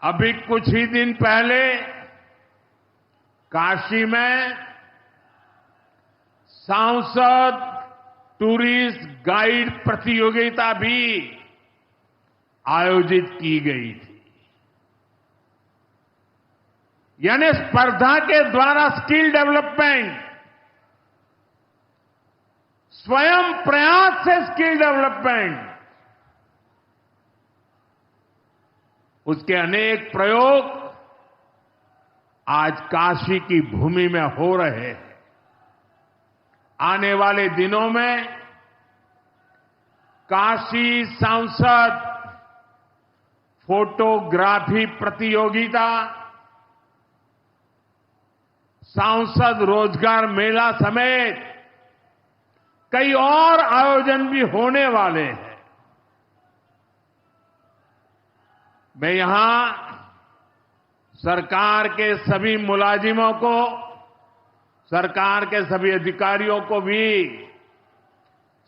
अभी कुछ ही दिन पहले काशी में सांसद टूरिस्ट गाइड प्रतियोगिता भी आयोजित की गई थी। यानी स्पर्धा के द्वारा स्किल डेवलपमेंट, स्वयं प्रयास से स्किल डेवलपमेंट, उसके अनेक प्रयोग आज काशी की भूमि में हो रहे हैं। आने वाले दिनों में काशी सांसद फोटोग्राफी प्रतियोगिता, सांसद रोजगार मेला समेत कई और आयोजन भी होने वाले हैं। मैं यहां सरकार के सभी मुलाजिमों को, सरकार के सभी अधिकारियों को भी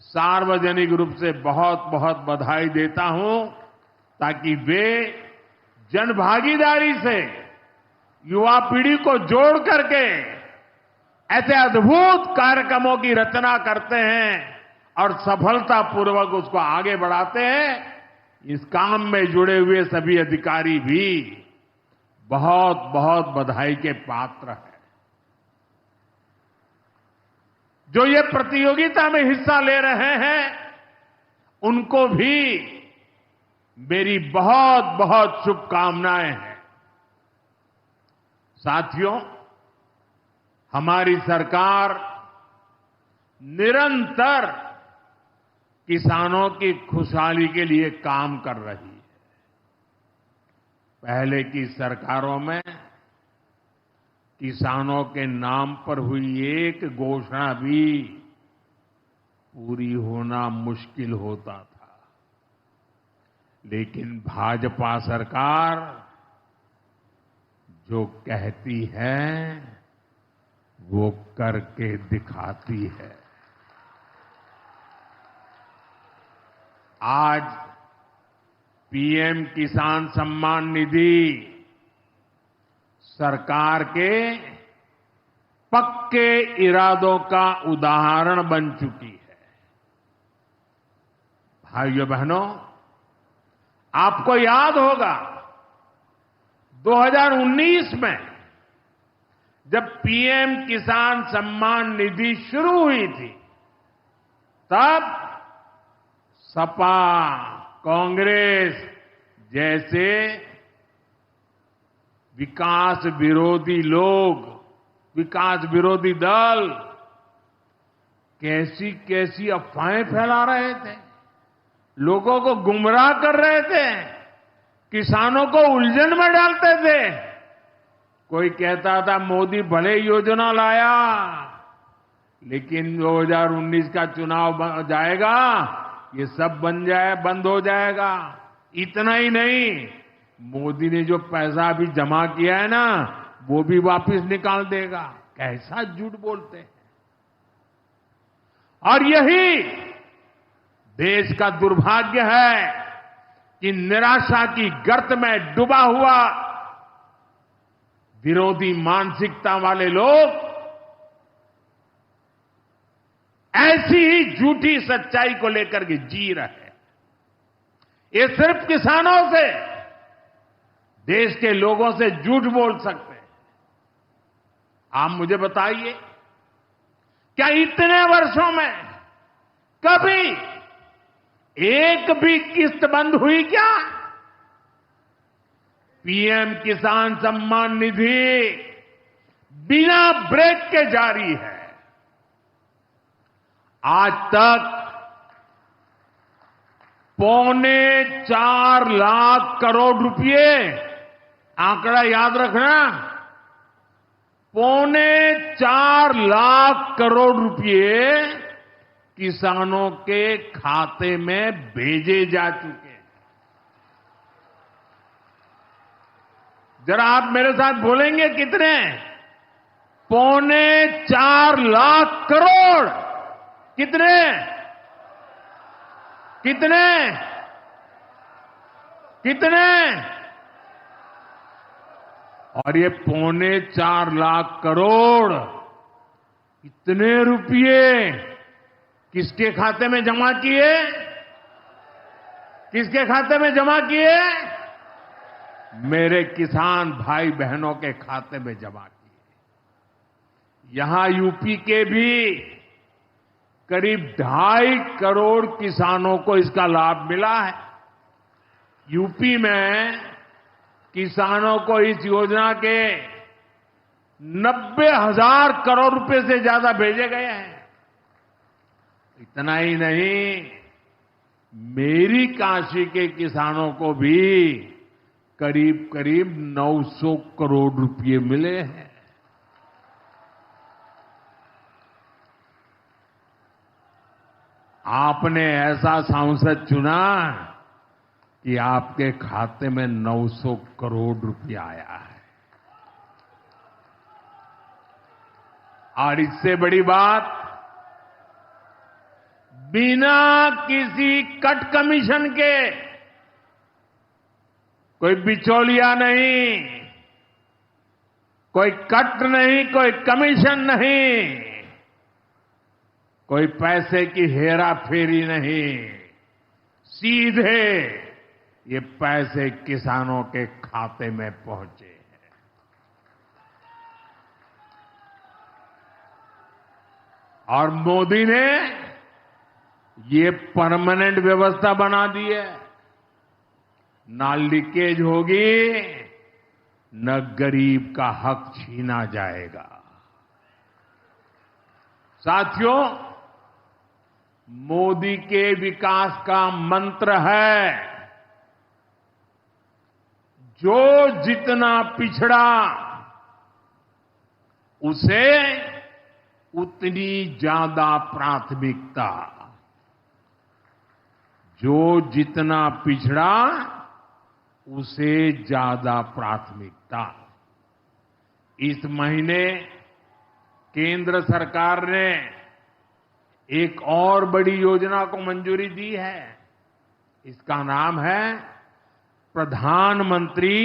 सार्वजनिक रूप से बहुत बहुत बधाई देता हूं, ताकि वे जनभागीदारी से युवा पीढ़ी को जोड़ करके ऐसे अद्भुत कार्यक्रमों की रचना करते हैं और सफलतापूर्वक उसको आगे बढ़ाते हैं। इस काम में जुड़े हुए सभी अधिकारी भी बहुत बहुत बधाई के पात्र हैं। जो ये प्रतियोगिता में हिस्सा ले रहे हैं, उनको भी मेरी बहुत बहुत शुभकामनाएं हैं। साथियों, हमारी सरकार निरंतर किसानों की खुशहाली के लिए काम कर रही है। पहले की सरकारों में किसानों के नाम पर हुई एक घोषणा भी पूरी होना मुश्किल होता था, लेकिन भाजपा सरकार जो कहती है वो करके दिखाती है। आज पीएम किसान सम्मान निधि सरकार के पक्के इरादों का उदाहरण बन चुकी है। भाइयों बहनों, आपको याद होगा 2019 में जब पीएम किसान सम्मान निधि शुरू हुई थी, तब सपा, कांग्रेस जैसे विकास विरोधी लोग, विकास विरोधी दल कैसी कैसी अफवाहें फैला रहे थे, लोगों को गुमराह कर रहे थे, किसानों को उलझन में डालते थे। कोई कहता था मोदी भले योजना लाया, लेकिन 2019 का चुनाव जाएगा, ये सब बंद हो जाएगा। इतना ही नहीं, मोदी ने जो पैसा अभी जमा किया है ना, वो भी वापस निकाल देगा। कैसा झूठ बोलते हैं। और यही देश का दुर्भाग्य है कि निराशा की गर्त में डूबा हुआ विरोधी मानसिकता वाले लोग ऐसी ही झूठी सच्चाई को लेकर के जी रहे हैं। ये सिर्फ किसानों से, देश के लोगों से झूठ बोल सकते हैं। आप मुझे बताइए, क्या इतने वर्षों में कभी एक भी किस्त बंद हुई क्या? पीएम किसान सम्मान निधि बिना ब्रेक के जारी है। आज तक 4.25 लाख करोड़ रुपए, आंकड़ा याद रखना, 4.25 लाख करोड़ रुपए किसानों के खाते में भेजे जा चुके हैं। जरा आप मेरे साथ बोलेंगे कितने? 4.25 लाख करोड़। कितने? कितने? कितने? और ये 4.25 लाख करोड़ इतने रुपये किसके खाते में जमा किए? किसके खाते में जमा किए? मेरे किसान भाई बहनों के खाते में जमा किए। यहां यूपी के भी करीब 2.5 करोड़ किसानों को इसका लाभ मिला है। यूपी में किसानों को इस योजना के 90,000 करोड़ रुपए से ज्यादा भेजे गए हैं। इतना ही नहीं, मेरी काशी के किसानों को भी करीब करीब 900 करोड़ रुपए मिले हैं। आपने ऐसा सांसद चुना कि आपके खाते में 900 करोड़ रुपया आया है। और इससे बड़ी बात, बिना किसी कट कमीशन के, कोई बिचौलिया नहीं, कोई कट नहीं, कोई कमीशन नहीं, कोई पैसे की हेरा फेरी नहीं, सीधे ये पैसे किसानों के खाते में पहुंचे हैं। और मोदी ने ये परमानेंट व्यवस्था बना दी है। ना लीकेज होगी, न गरीब का हक छीना जाएगा। साथियों, मोदी के विकास का मंत्र है, जो जितना पिछड़ा उसे उतनी ज्यादा प्राथमिकता। जो जितना पिछड़ा उसे ज्यादा प्राथमिकता। इस महीने केंद्र सरकार ने एक और बड़ी योजना को मंजूरी दी है। इसका नाम है प्रधानमंत्री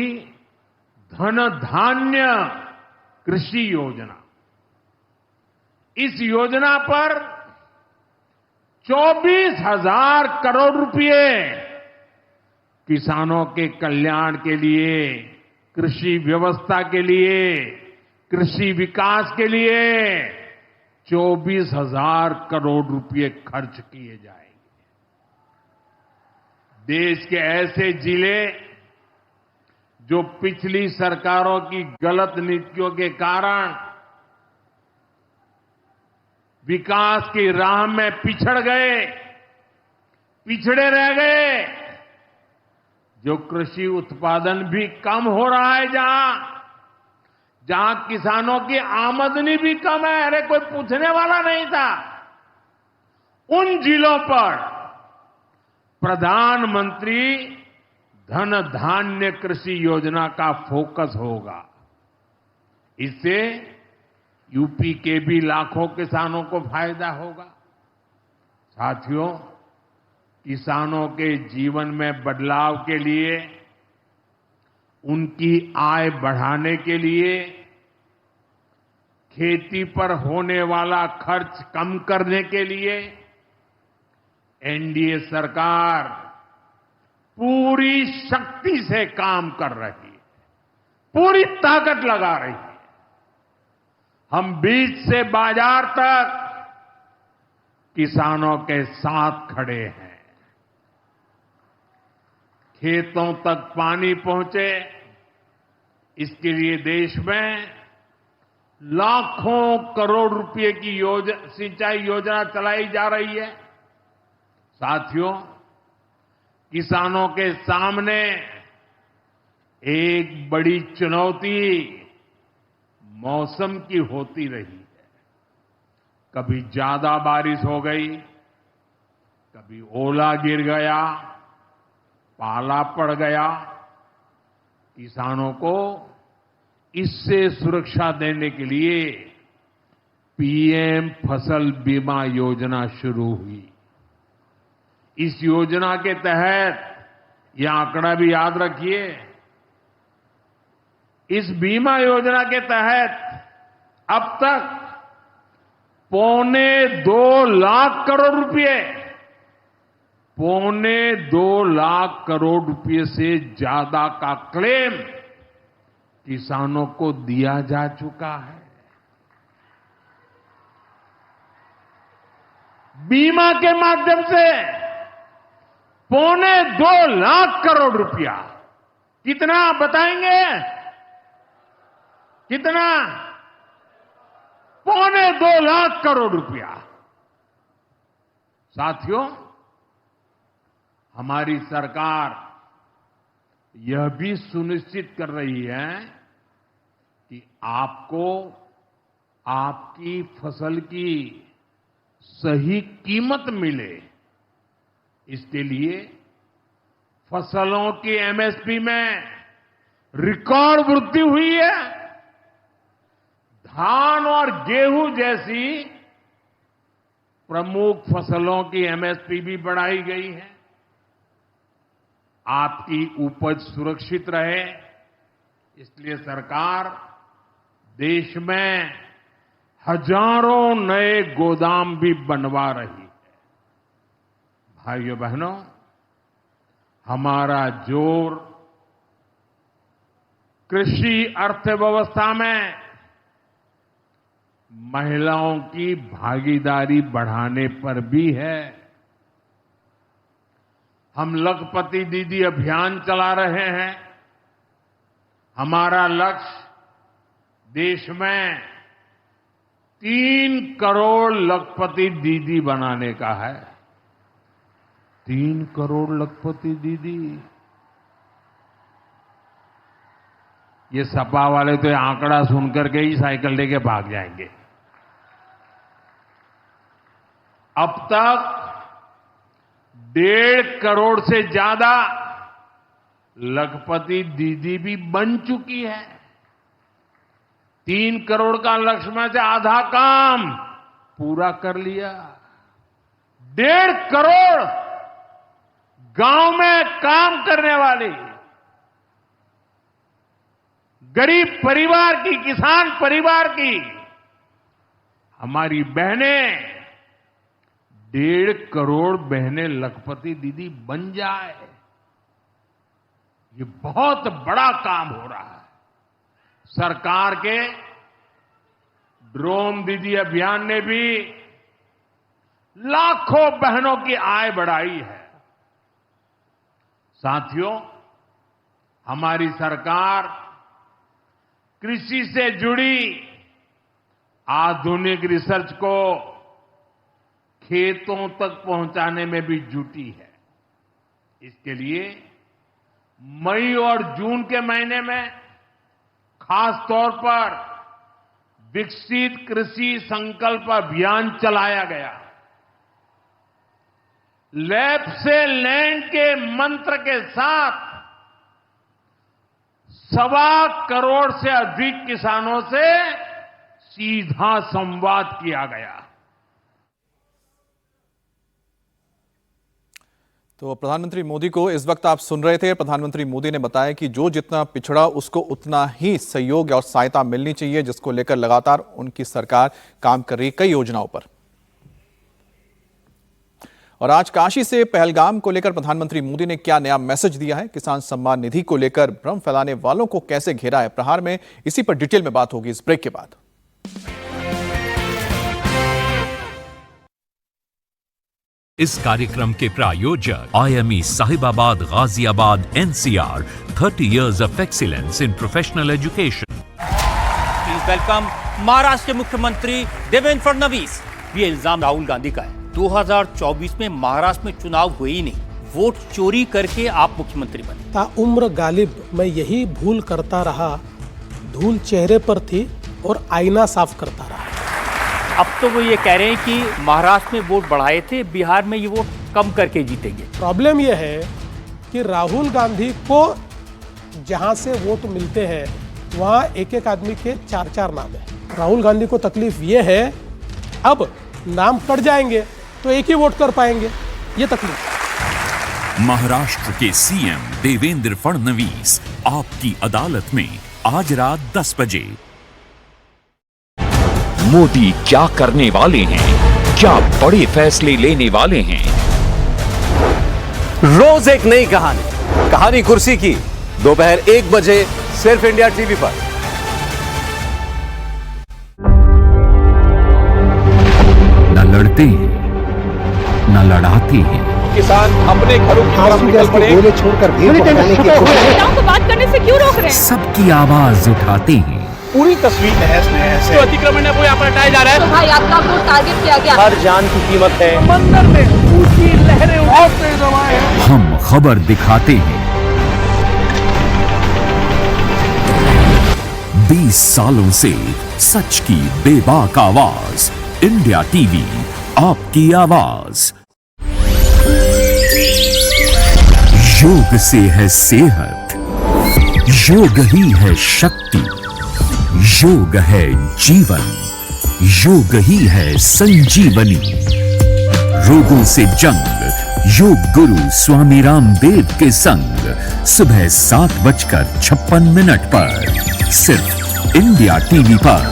धन धान्य कृषि योजना। इस योजना पर 24,000 करोड़ रुपए किसानों के कल्याण के लिए, कृषि व्यवस्था के लिए, कृषि विकास के लिए 24,000 करोड़ रुपए खर्च किए जाएंगे। देश के ऐसे जिले जो पिछली सरकारों की गलत नीतियों के कारण विकास की राह में पिछड़ गए, पिछड़े रह गए, जो कृषि उत्पादन भी कम हो रहा है, जहां किसानों की आमदनी भी कम है, अरे कोई पूछने वाला नहीं था, उन जिलों पर प्रधानमंत्री धन धान्य कृषि योजना का फोकस होगा। इससे यूपी के भी लाखों किसानों को फायदा होगा। साथियों, किसानों के जीवन में बदलाव के लिए, उनकी आय बढ़ाने के लिए, खेती पर होने वाला खर्च कम करने के लिए एनडीए सरकार पूरी शक्ति से काम कर रही है, पूरी ताकत लगा रही है। हम बीज से बाजार तक किसानों के साथ खड़े हैं। खेतों तक पानी पहुंचे, इसके लिए देश में लाखों करोड़ रुपए की सिंचाई योजना चलाई जा रही है। साथियों, किसानों के सामने एक बड़ी चुनौती मौसम की होती रही है। कभी ज्यादा बारिश हो गई, कभी ओला गिर गया, पाला पड़ गया। किसानों को इससे सुरक्षा देने के लिए पीएम फसल बीमा योजना शुरू हुई। इस योजना के तहत यह आंकड़ा भी याद रखिए, इस बीमा योजना के तहत अब तक 2.25 लाख करोड़ रुपए, 2.25 लाख करोड़ रुपए से ज्यादा का क्लेम किसानों को दिया जा चुका है। बीमा के माध्यम से 2.25 लाख करोड़ रुपया, कितना बताएंगे? कितना? 2.25 लाख करोड़ रुपया। साथियों, हमारी सरकार यह भी सुनिश्चित कर रही है कि आपको आपकी फसल की सही कीमत मिले। इसके लिए फसलों की एमएसपी में रिकॉर्ड वृद्धि हुई है। धान और गेहूं जैसी प्रमुख फसलों की एमएसपी भी बढ़ाई गई है। आपकी उपज सुरक्षित रहे, इसलिए सरकार देश में हजारों नए गोदाम भी बनवा रही है। भाइयों बहनों, हमारा जोर कृषि अर्थव्यवस्था में महिलाओं की भागीदारी बढ़ाने पर भी है। हम लखपति दीदी अभियान चला रहे हैं। हमारा लक्ष्य देश में 3 करोड़ लखपति दीदी बनाने का है। 3 करोड़ लखपति दीदी। ये सपा वाले तो ये आंकड़ा सुनकर के ही साइकिल लेके भाग जाएंगे। अब तक 1.5 करोड़ से ज्यादा लखपति दीदी भी बन चुकी है। 3 करोड़ का लक्ष्य में से आधा काम पूरा कर लिया। 1.5 करोड़ गांव में काम करने वाली गरीब परिवार की, किसान परिवार की हमारी बहनें, 1.5 करोड़ बहनें लखपति दीदी बन जाए, ये बहुत बड़ा काम हो रहा है। सरकार के ड्रोन दीदी अभियान ने भी लाखों बहनों की आय बढ़ाई है। साथियों, हमारी सरकार कृषि से जुड़ी आधुनिक रिसर्च को खेतों तक पहुंचाने में भी जुटी है। इसके लिए मई और जून के महीने में खास तौर पर विकसित कृषि संकल्प अभियान चलाया गया। लैब से लैंड के मंत्र के साथ 1.25 करोड़ से अधिक किसानों से सीधा संवाद किया गया। तो प्रधानमंत्री मोदी को इस वक्त आप सुन रहे थे। प्रधानमंत्री मोदी ने बताया कि जो जितना पिछड़ा उसको उतना ही सहयोग और सहायता मिलनी चाहिए, जिसको लेकर लगातार उनकी सरकार काम कर रही कई योजनाओं पर। और आज काशी से पहलगाम को लेकर प्रधानमंत्री मोदी ने क्या नया मैसेज दिया है, किसान सम्मान निधि को लेकर भ्रम फैलाने वालों को कैसे घेरा है, प्रहार में इसी पर डिटेल में बात होगी इस ब्रेक के बाद। इस कार्यक्रम के प्रायोजक IME Sahibabad Ghaziabad NCR 30 years of excellence in professional education। Please welcome Maharashtra के मुख्यमंत्री देवेंद्र फडणवीस। ये इल्जाम राहुल गांधी का है। 2024 में महाराष्ट्र में चुनाव हुए ही नहीं, वोट चोरी करके आप मुख्यमंत्री बने। ताउम्र गालिब मैं यही भूल करता रहा, धूल चेहरे पर थी और आईना साफ करता रहा। अब तो वो ये कह रहे हैं कि महाराष्ट्र में वोट बढ़ाए थे, बिहार में ये वोट कम करके जीतेंगे। प्रॉब्लम ये है कि राहुल गांधी को जहां से वोट मिलते हैं वहां एक एक आदमी के 4-4 नाम है। राहुल गांधी को तकलीफ ये है अब नाम कट जाएंगे तो एक ही वोट कर पाएंगे, ये तकलीफ। महाराष्ट्र के CM देवेंद्र फडणवीस आपकी अदालत में आज रात 10 बजे। मोदी क्या करने वाले हैं, क्या बड़े फैसले लेने वाले हैं। रोज एक नई कहानी, कहानी कुर्सी की, दोपहर 1 बजे सिर्फ इंडिया टीवी पर। न लड़ते हैं न लड़ाते हैं, किसान अपने घरों की तरफ निकल पड़े, गोले छोड़कर महिलाओं को बात करने से क्यों रोक रहे हैं? सबकी आवाज उठाते हैं। पूरी तस्वीर तहस नहस है। अतिक्रमण है वो यहाँ पर हटाया जा रहा है। तो भाई आपका वोट टारगेट किया गया। हर जान की कीमत है। समंदर में ऊंची लहरें उठते हुए हैं। हम खबर दिखाते हैं। 20 सालों से सच की बेबाक आवाज, इंडिया टीवी, आपकी आवाज। योग से है सेहत, योग ही है शक्ति, योग है जीवन, योग ही है संजीवनी। रोगों से जंग योग गुरु स्वामी रामदेव के संग सुबह 7:56 पर सिर्फ इंडिया टीवी पर।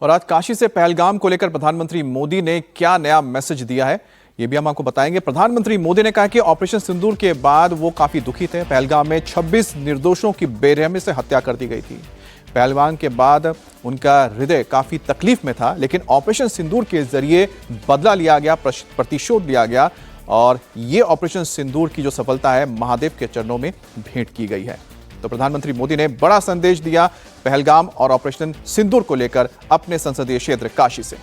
और आज काशी से पहलगाम को लेकर प्रधानमंत्री मोदी ने क्या नया मैसेज दिया है, ये भी हम आपको बताएंगे। प्रधानमंत्री मोदी ने कहा कि ऑपरेशन सिंदूर के बाद वो काफी दुखी थे। पहलगाम में 26 निर्दोषों की बेरहमी से हत्या कर दी गई थी। पहलगाम के बाद उनका हृदय काफी तकलीफ में था, लेकिन ऑपरेशन सिंदूर के जरिए बदला लिया गया, प्रतिशोध लिया गया और ये ऑपरेशन सिंदूर की जो सफलता है महादेव के चरणों में भेंट की गई है। तो प्रधानमंत्री मोदी ने बड़ा संदेश दिया पहलगाम और ऑपरेशन सिंदूर को लेकर अपने संसदीय क्षेत्र काशी से।